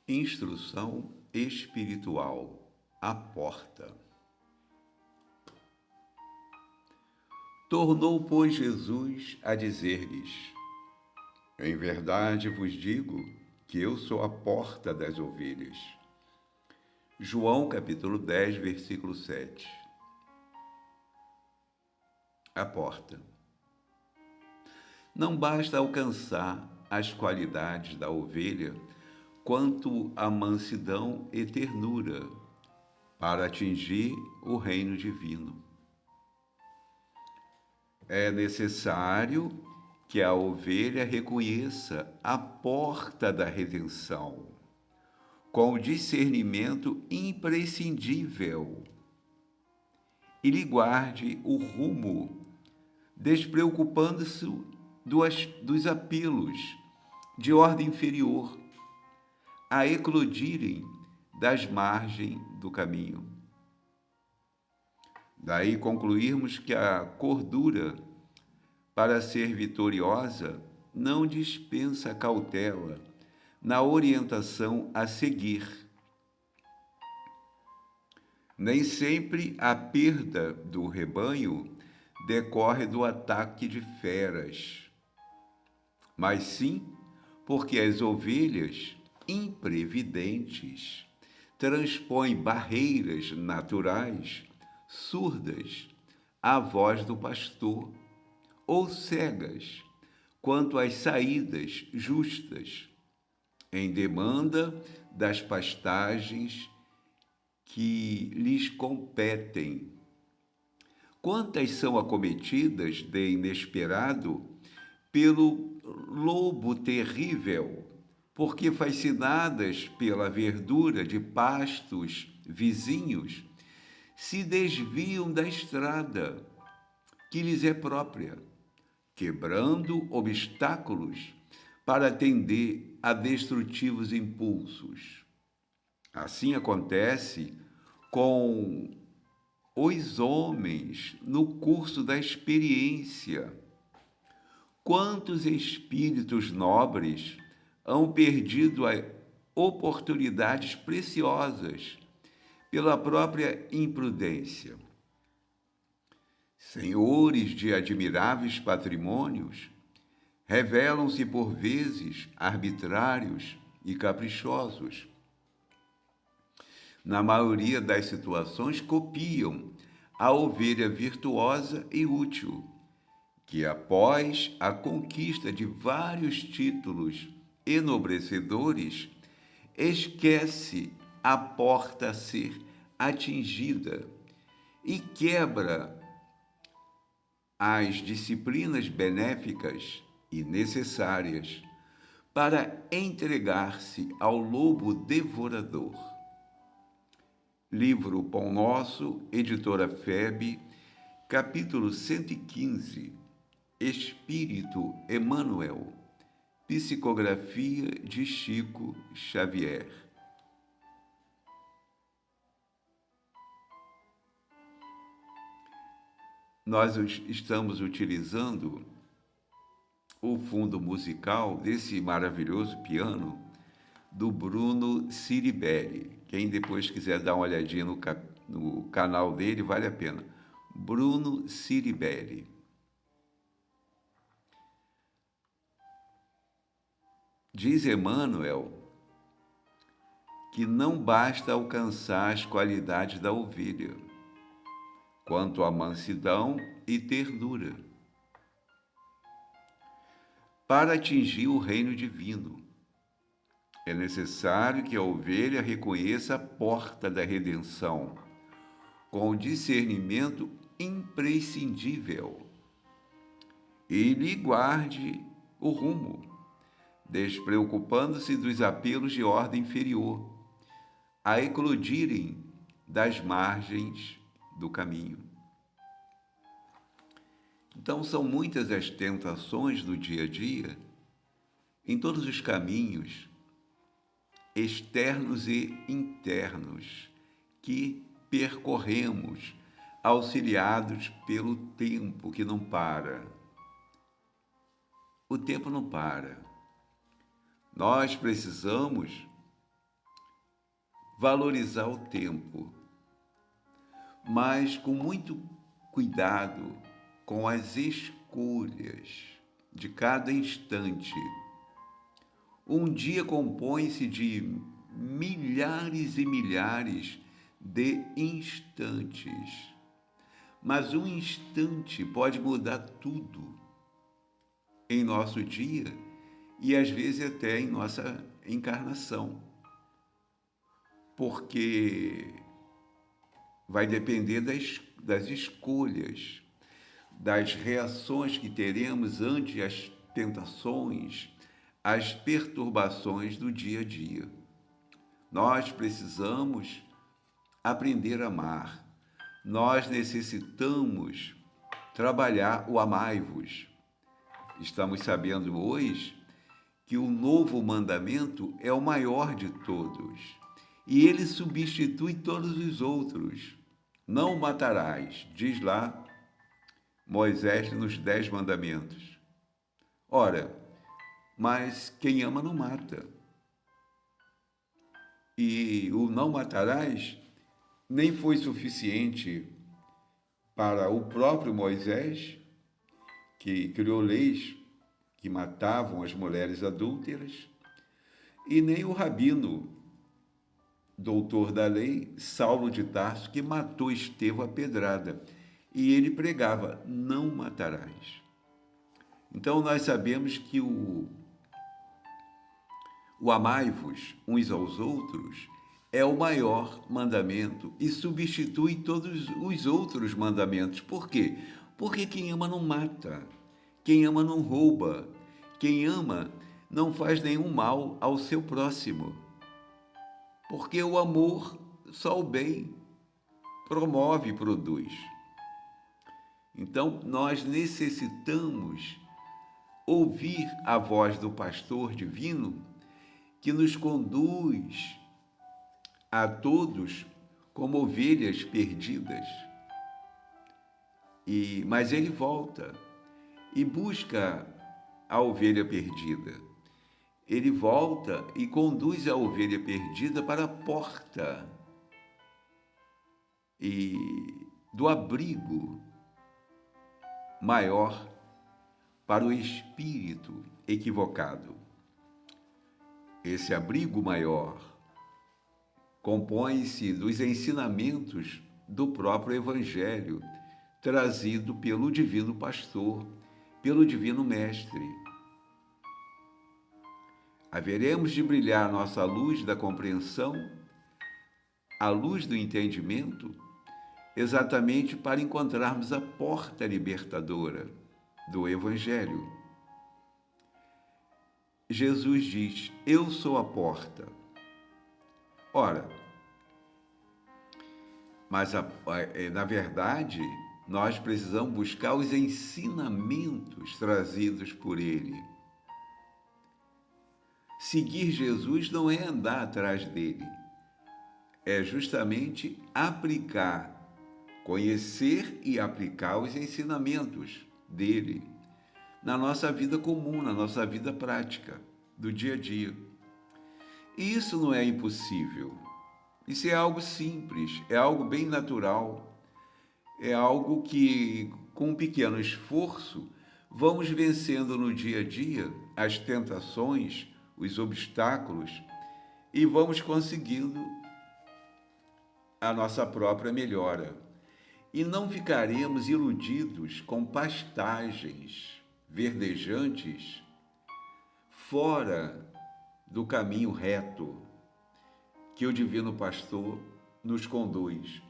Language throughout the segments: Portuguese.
Instrução espiritual, a porta. Tornou, pois, Jesus a dizer-lhes: Em verdade vos digo que eu sou a porta das ovelhas. João capítulo 10, versículo 7. A porta. Não basta alcançar as qualidades da ovelha quanto a mansidão e ternura para atingir o reino divino. É necessário que a ovelha reconheça a porta da redenção, com o discernimento imprescindível, e lhe guarde o rumo, despreocupando-se dos apelos de ordem inferior a eclodirem das margens do caminho. Daí concluirmos que a cordura, para ser vitoriosa, não dispensa cautela na orientação a seguir. Nem sempre a perda do rebanho decorre do ataque de feras, mas sim porque as ovelhas imprevidentes transpõem barreiras naturais surdas à voz do pastor, ou cegas quanto às saídas justas, em demanda das pastagens que lhes competem. Quantas são acometidas de inesperado pelo lobo terrível, porque fascinadas pela verdura de pastos vizinhos, se desviam da estrada que lhes é própria, quebrando obstáculos para atender a destrutivos impulsos. Assim acontece com os homens no curso da experiência. Quantos espíritos nobres hão perdido oportunidades preciosas pela própria imprudência? Senhores de admiráveis patrimônios revelam-se por vezes arbitrários e caprichosos. Na maioria das situações, copiam a ovelha virtuosa e útil, que após a conquista de vários títulos enobrecedores, esquece a porta a ser atingida e quebra as disciplinas benéficas e necessárias para entregar-se ao lobo devorador. Livro Pão Nosso, editora FEB, capítulo 115, Espírito Emmanuel, psicografia de Chico Xavier. Nós estamos utilizando o fundo musical desse maravilhoso piano do Bruno Ciribelli. Quem depois quiser dar uma olhadinha no canal dele, vale a pena. Bruno Ciribelli. Diz Emmanuel que não basta alcançar as qualidades da ovelha, quanto à mansidão e ternura, para atingir o reino divino. É necessário que a ovelha reconheça a porta da redenção, com o discernimento imprescindível, e lhe guarde o rumo, despreocupando-se dos apelos de ordem inferior, a eclodirem das margens do caminho. Então, são muitas as tentações do dia a dia, em todos os caminhos, externos e internos, que percorremos, auxiliados pelo tempo que não para. O tempo não para. Nós precisamos valorizar o tempo, mas com muito cuidado com as escolhas de cada instante. Um dia compõe-se de milhares e milhares de instantes, mas um instante pode mudar tudo em nosso dia e às vezes até em nossa encarnação, porque vai depender das escolhas, das reações que teremos ante as tentações, as perturbações do dia a dia. Nós precisamos aprender a amar. Nós necessitamos trabalhar o amai-vos. Estamos sabendo hoje que o novo mandamento é o maior de todos e ele substitui todos os outros. Não matarás, diz lá Moisés nos 10 mandamentos. Ora, mas quem ama não mata. E o não matarás nem foi suficiente para o próprio Moisés, que criou leis que matavam as mulheres adúlteras, e nem o rabino, doutor da lei, Saulo de Tarso, que matou Estevão a pedrada. E ele pregava, não matarás. Então nós sabemos que o amai-vos uns aos outros é o maior mandamento e substitui todos os outros mandamentos. Por quê? Porque quem ama não mata, quem ama não rouba, quem ama não faz nenhum mal ao seu próximo. Porque o amor só o bem promove e produz. Então, nós necessitamos ouvir a voz do pastor divino que nos conduz a todos como ovelhas perdidas. Mas ele volta e busca a ovelha perdida. Ele volta e conduz a ovelha perdida para a porta do abrigo maior para o espírito equivocado. Esse abrigo maior compõe-se dos ensinamentos do próprio Evangelho, trazido pelo Divino Pastor, pelo Divino Mestre. Haveremos de brilhar nossa luz da compreensão, a luz do entendimento, exatamente para encontrarmos a porta libertadora do Evangelho. Jesus diz, eu sou a porta. Ora, mas na verdade, nós precisamos buscar os ensinamentos trazidos por ele. Seguir Jesus não é andar atrás dele, é justamente aplicar, conhecer e aplicar os ensinamentos dele na nossa vida comum, na nossa vida prática, do dia a dia. E isso não é impossível. Isso é algo simples, é algo bem natural, é algo que, com um pequeno esforço, vamos vencendo no dia a dia as tentações, os obstáculos e vamos conseguindo a nossa própria melhora. E não ficaremos iludidos com pastagens verdejantes fora do caminho reto que o Divino Pastor nos conduz.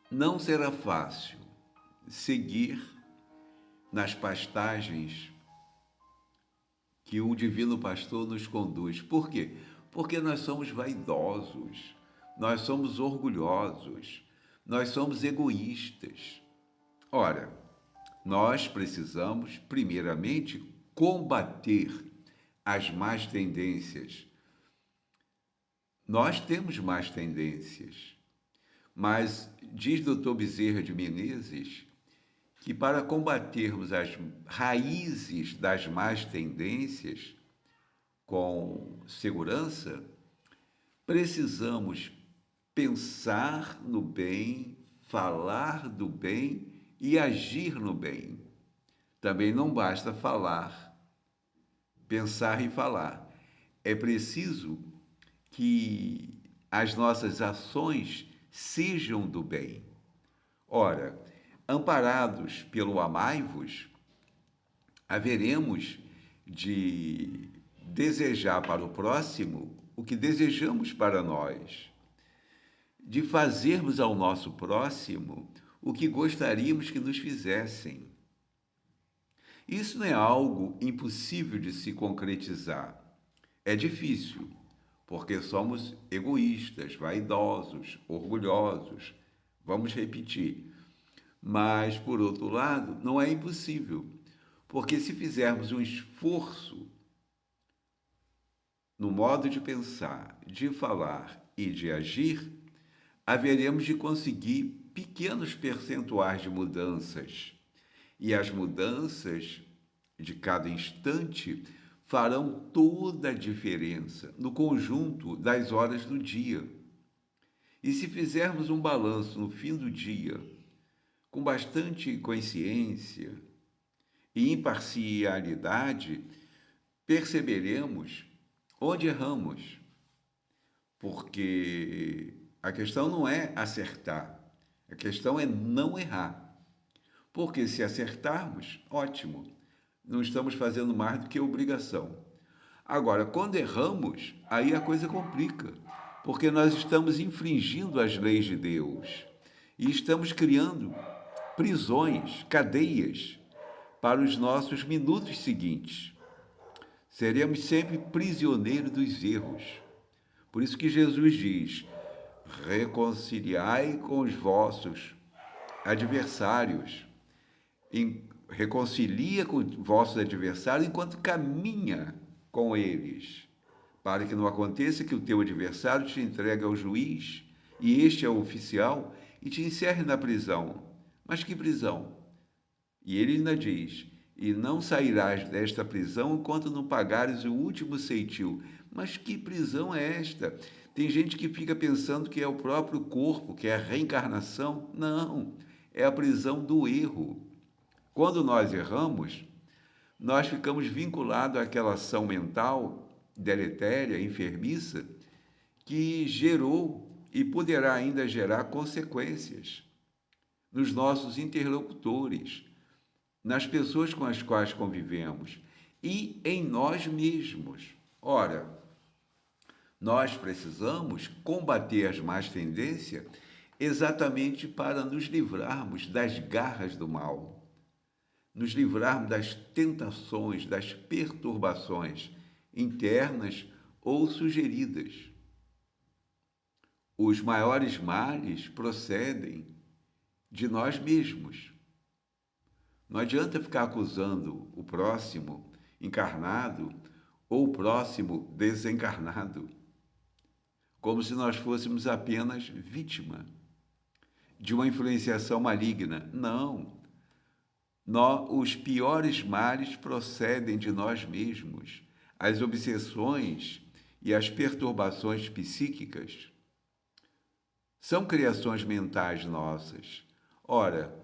Não será fácil seguir nas pastagens que o Divino Pastor nos conduz. Por quê? Porque nós somos vaidosos, nós somos orgulhosos, nós somos egoístas. Ora, nós precisamos, primeiramente, combater as más tendências. Nós temos más tendências, mas diz Dr. Bezerra de Menezes que para combatermos as raízes das más tendências, com segurança, precisamos pensar no bem, falar do bem e agir no bem. Também não basta falar, pensar e falar. É preciso que as nossas ações sejam do bem. Ora, amparados pelo amai-vos, haveremos de desejar para o próximo o que desejamos para nós, de fazermos ao nosso próximo o que gostaríamos que nos fizessem. Isso não é algo impossível de se concretizar. É difícil, porque somos egoístas, vaidosos, orgulhosos. Vamos repetir. Mas, por outro lado, não é impossível, porque se fizermos um esforço no modo de pensar, de falar e de agir, haveremos de conseguir pequenos percentuais de mudanças. E as mudanças de cada instante farão toda a diferença no conjunto das horas do dia. E se fizermos um balanço no fim do dia, com bastante consciência e imparcialidade, perceberemos onde erramos. Porque a questão não é acertar, a questão é não errar. Porque se acertarmos, ótimo, não estamos fazendo mais do que obrigação. Agora, quando erramos, aí a coisa complica, porque nós estamos infringindo as leis de Deus e estamos criando prisões, cadeias para os nossos minutos seguintes. Seremos sempre prisioneiros dos erros. Por isso que Jesus diz: reconciliai com os vossos adversários. Reconcilia com vossos adversários enquanto caminha com eles, para que não aconteça que o teu adversário te entregue ao juiz, e este é o oficial, e te encerre na prisão. Mas que prisão? E ele ainda diz: e não sairás desta prisão enquanto não pagares o último ceitil. Mas que prisão é esta? Tem gente que fica pensando que é o próprio corpo, que é a reencarnação. Não, é a prisão do erro. Quando nós erramos, nós ficamos vinculados àquela ação mental deletéria, enfermiça, que gerou e poderá ainda gerar consequências nos nossos interlocutores, nas pessoas com as quais convivemos e em nós mesmos. Ora, nós precisamos combater as más tendências exatamente para nos livrarmos das garras do mal, nos livrarmos das tentações, das perturbações internas ou sugeridas. Os maiores males procedem de nós mesmos. Não adianta ficar acusando o próximo encarnado ou o próximo desencarnado, como se nós fôssemos apenas vítima de uma influenciação maligna. Não. Os piores males procedem de nós mesmos. As obsessões e as perturbações psíquicas são criações mentais nossas. Ora,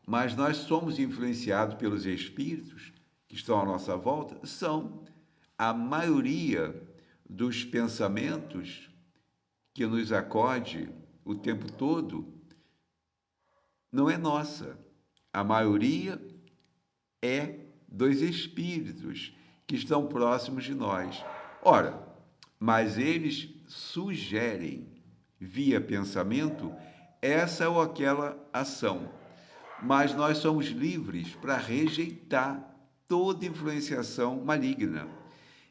mas nós somos influenciados pelos espíritos que estão à nossa volta? São. A maioria dos pensamentos que nos acode o tempo todo não é nossa. A maioria é dos espíritos que estão próximos de nós. Ora, mas eles sugerem, via pensamento, essa ou aquela ação. Mas nós somos livres para rejeitar toda influenciação maligna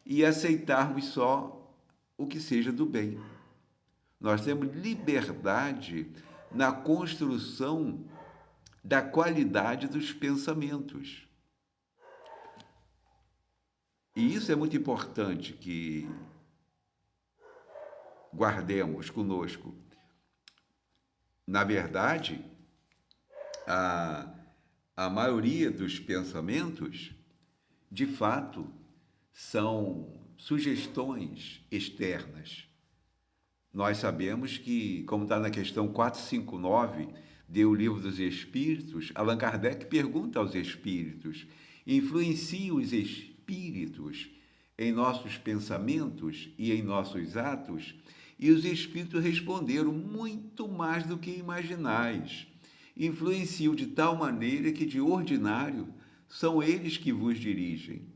e aceitarmos só o que seja do bem. Nós temos liberdade na construção da qualidade dos pensamentos. E isso é muito importante que guardemos conosco. Na verdade, a maioria dos pensamentos, de fato, são sugestões externas. Nós sabemos que, como está na questão 459 do Livro dos Espíritos, Allan Kardec pergunta aos espíritos: influenciam os espíritos em nossos pensamentos e em nossos atos? E os espíritos responderam: muito mais do que imaginais. Influenciam de tal maneira que, de ordinário, são eles que vos dirigem.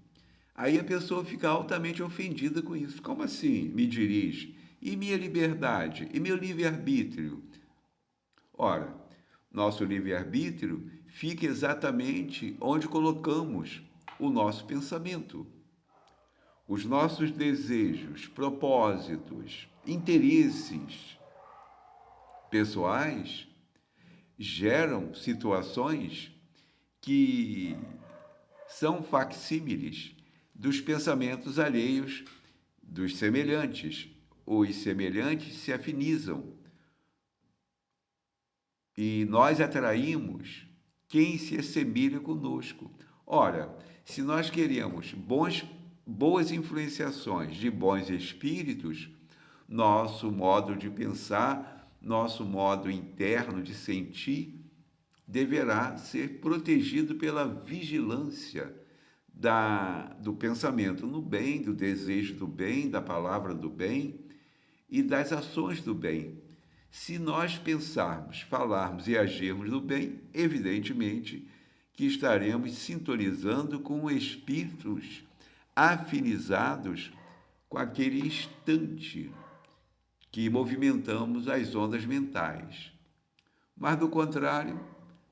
Aí a pessoa fica altamente ofendida com isso. Como assim me dirige? E minha liberdade? E meu livre-arbítrio? Ora, nosso livre-arbítrio fica exatamente onde colocamos o nosso pensamento. Os nossos desejos, propósitos, interesses pessoais geram situações que são facsímiles dos pensamentos alheios dos semelhantes. Os semelhantes se afinizam e nós atraímos quem se assemelha conosco. Ora, se nós queremos boas influenciações de bons espíritos, nosso modo de pensar, nosso modo interno de sentir, deverá ser protegido pela vigilância do pensamento no bem, do desejo do bem, da palavra do bem e das ações do bem. Se nós pensarmos, falarmos e agirmos do bem, evidentemente que estaremos sintonizando com espíritos afinizados com aquele instante que movimentamos as ondas mentais. Mas, do contrário,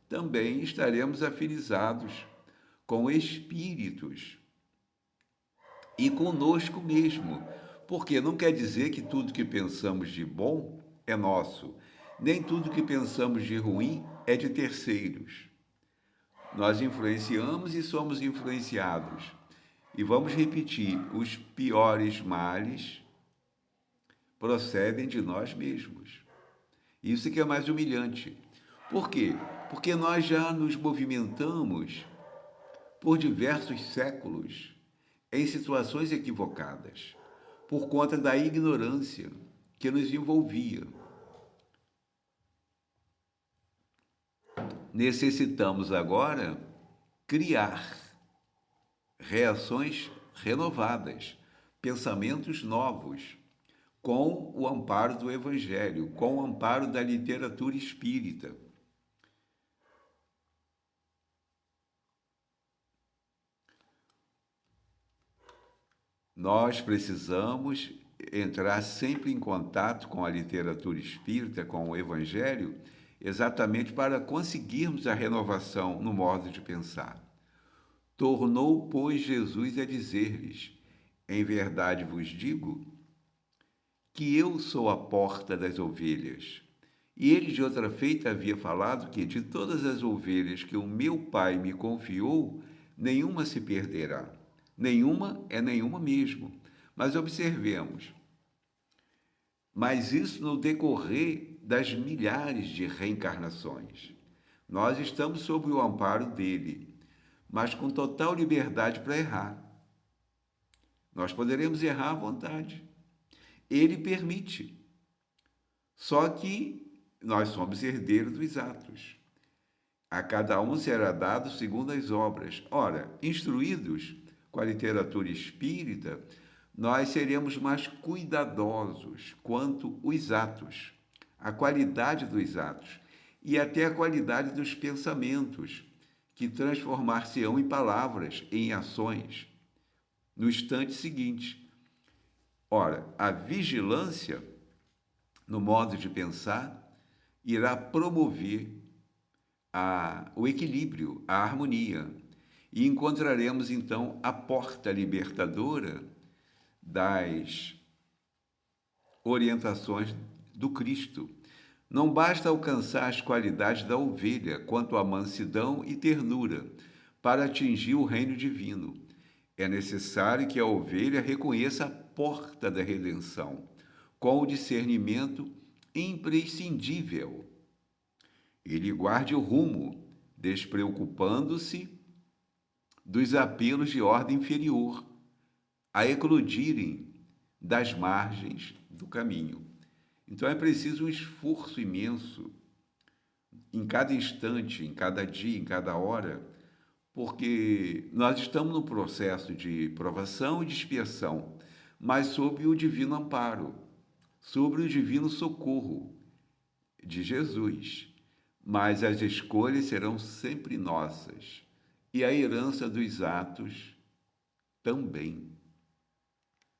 também estaremos afinizados com espíritos e conosco mesmo, porque não quer dizer que tudo que pensamos de bom é nosso, nem tudo que pensamos de ruim é de terceiros. Nós influenciamos e somos influenciados. E vamos repetir, os piores males procedem de nós mesmos. Isso que é mais humilhante. Por quê? Porque nós já nos movimentamos por diversos séculos em situações equivocadas, por conta da ignorância que nos envolvia. Necessitamos agora criar reações renovadas, pensamentos novos, com o amparo do Evangelho, com o amparo da literatura espírita. Nós precisamos entrar sempre em contato com a literatura espírita, com o Evangelho, exatamente para conseguirmos a renovação no modo de pensar. Tornou, pois, Jesus a dizer-lhes: em verdade vos digo que eu sou a porta das ovelhas. E ele de outra feita havia falado que de todas as ovelhas que o meu Pai me confiou, nenhuma se perderá. Nenhuma é nenhuma mesmo. Mas observemos, mas isso no decorrer das milhares de reencarnações. Nós estamos sob o amparo dele, mas com total liberdade para errar. Nós poderemos errar à vontade. Ele permite. Só que nós somos herdeiros dos atos. A cada um será dado segundo as obras. Ora, instruídos com a literatura espírita, nós seremos mais cuidadosos quanto os atos, a qualidade dos atos e até a qualidade dos pensamentos, que transformar-se-ão em palavras, em ações, no instante seguinte. Ora, a vigilância, no modo de pensar, irá promover o equilíbrio, a harmonia, e encontraremos então a porta libertadora das orientações do Cristo. Não basta alcançar as qualidades da ovelha quanto à mansidão e ternura para atingir o reino divino. É necessário que a ovelha reconheça a porta da redenção, com o discernimento imprescindível. Ele guarde o rumo, despreocupando-se dos apelos de ordem inferior, a eclodirem das margens do caminho. Então é preciso um esforço imenso em cada instante, em cada dia, em cada hora, porque nós estamos no processo de provação e de expiação, mas sob o divino amparo, sobre o divino socorro de Jesus. Mas as escolhas serão sempre nossas, e a herança dos atos também.